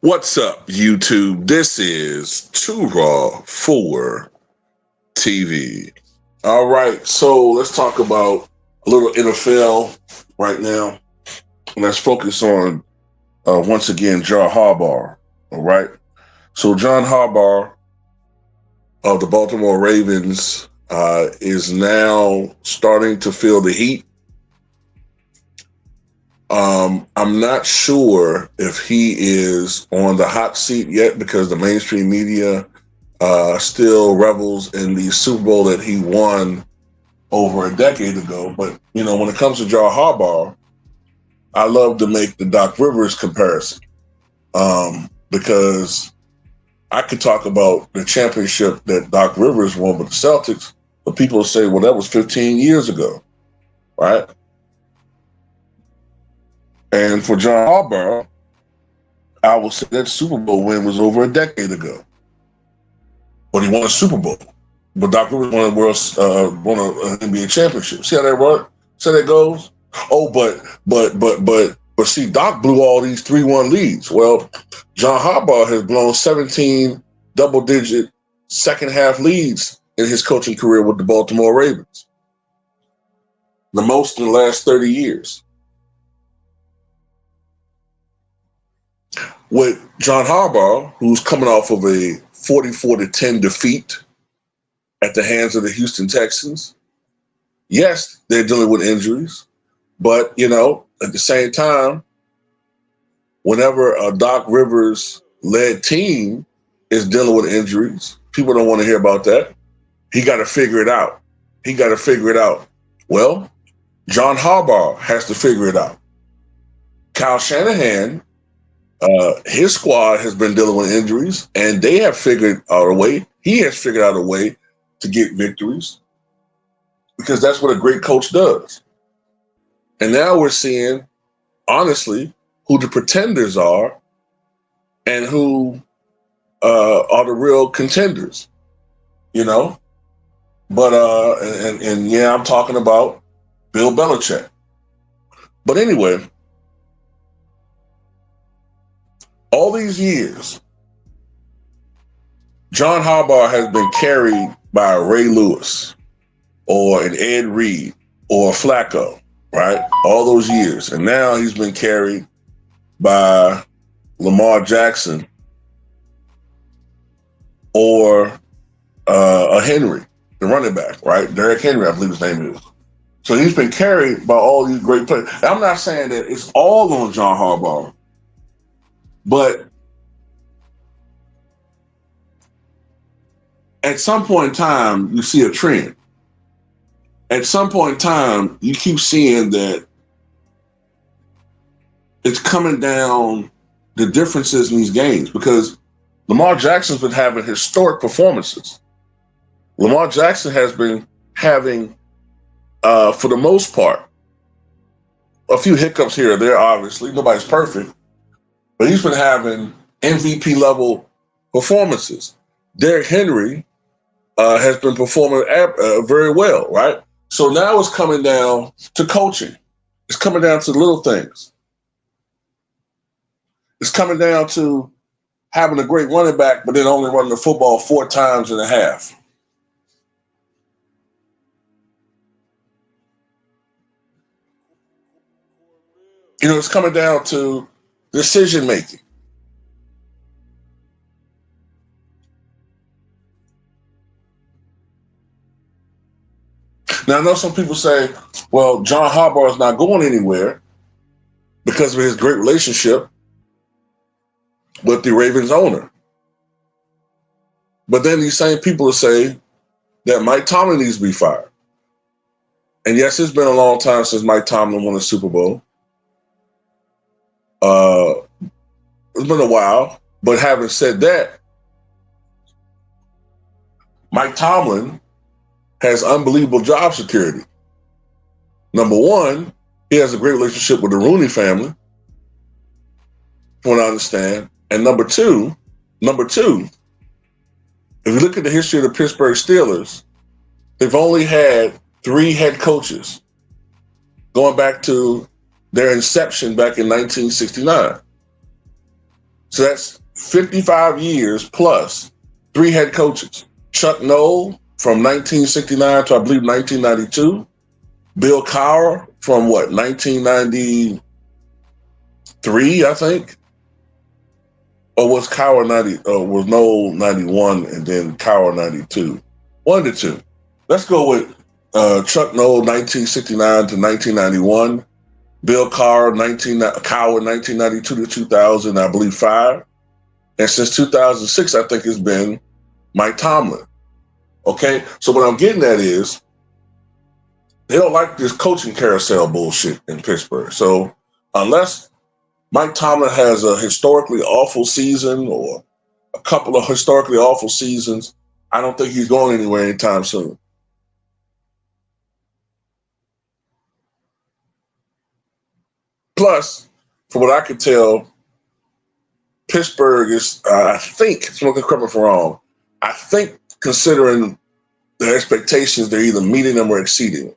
What's up, YouTube? This is Too Raw for TV. All right, so let's talk about a little NFL right now. Let's focus on, once again, John Harbaugh. All right. So, John Harbaugh of the Baltimore Ravens is now starting to feel the heat. I'm not sure if he is on the hot seat yet because the mainstream media still revels in the Super Bowl that he won over a decade ago. But, when it comes to John Harbaugh, I love to make the Doc Rivers comparison because I could talk about the championship that Doc Rivers won with the Celtics, but people say, well, that was 15 years ago, right? And for John Harbaugh, I will say that Super Bowl win was over a decade ago. But he won a Super Bowl. But Doc Rivers won an NBA championship. See how that works? See how that goes? Oh, but see, Doc blew all these 3-1 leads. Well, John Harbaugh has blown 17 double-digit second-half leads in his coaching career with the Baltimore Ravens. The most in the last 30 years. With John Harbaugh, who's coming off of a 44-10 defeat at the hands of the Houston Texans. Yes, they're dealing with injuries, but, at the same time, whenever a Doc Rivers-led team is dealing with injuries, people don't want to hear about that. He got to figure it out. Well, John Harbaugh has to figure it out. Kyle Shanahan, his squad has been dealing with injuries, and they have figured out a way. He has figured out a way to get victories because that's what a great coach does. And now we're seeing, honestly, who the pretenders are and who are the real contenders, But, and yeah, I'm talking about Bill Belichick. But anyway, all these years, John Harbaugh has been carried by Ray Lewis or an Ed Reed or Flacco, right? All those years. And now he's been carried by Lamar Jackson or a Henry, the running back, right? Derrick Henry, I believe his name is. So he's been carried by all these great players. I'm not saying that it's all on John Harbaugh, but at some point in time, you see a trend. At some point in time, you keep seeing that it's coming down the differences in these games because Lamar Jackson's been having historic performances. Lamar Jackson has been having, for the most part, a few hiccups here or there, obviously. Nobody's perfect. But he's been having MVP level performances. Derrick Henry has been performing very well, right? So now it's coming down to coaching. It's coming down to little things. It's coming down to having a great running back, but then only running the football 4 times and a half. It's coming down to decision making. Now, I know some people say, well, John Harbaugh is not going anywhere because of his great relationship with the Ravens owner. But then these same people will say that Mike Tomlin needs to be fired. And yes, it's been a long time since Mike Tomlin won a Super Bowl. It's been a while. But having said that, Mike Tomlin has unbelievable job security. Number one, he has a great relationship with the Rooney family, from what I understand. And number two, if you look at the history of the Pittsburgh Steelers, they've only had 3 head coaches going back to their inception back in 1969. So that's 55 years plus 3 head coaches. Chuck Noll from 1969 to I believe 1992. Bill Cowher from what, 1993, I think? Or was Cowher 90, was Noll 91 and then Cowher 92? One of the two. Let's go with Chuck Noll 1969 to 1991. Bill Cowher 1992 to 2000, I believe 5. And since 2006, I think it's been Mike Tomlin. Okay, so what I'm getting at is they don't like this coaching carousel bullshit in Pittsburgh. So unless Mike Tomlin has a historically awful season or a couple of historically awful seasons, I don't think he's going anywhere anytime soon. Plus, from what I can tell, Pittsburgh is, I think, someone can correct me if I'm wrong, I think considering the expectations, they're either meeting them or exceeding.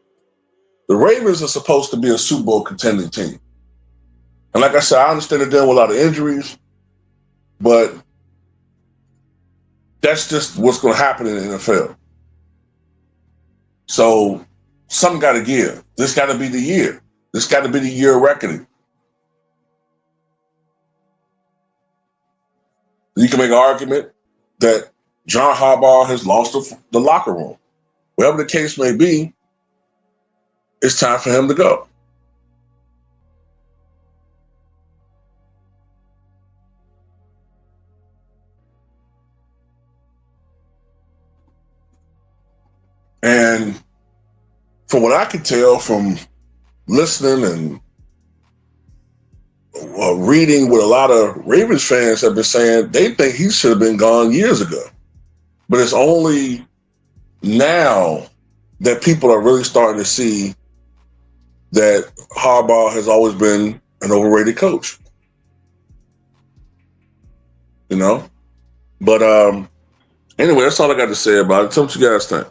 The Ravens are supposed to be a Super Bowl contending team. And like I said, I understand they're dealing with a lot of injuries, but that's just what's going to happen in the NFL. So something got to give. This got to be the year. This got to be the year of reckoning. You can make an argument that John Harbaugh has lost the locker room. Whatever the case may be, it's time for him to go. And from what I can tell from listening and reading what a lot of Ravens fans have been saying, they think he should have been gone years ago. But it's only now that people are really starting to see that Harbaugh has always been an overrated coach. You know? But anyway, that's all I got to say about it. Tell me what you guys think.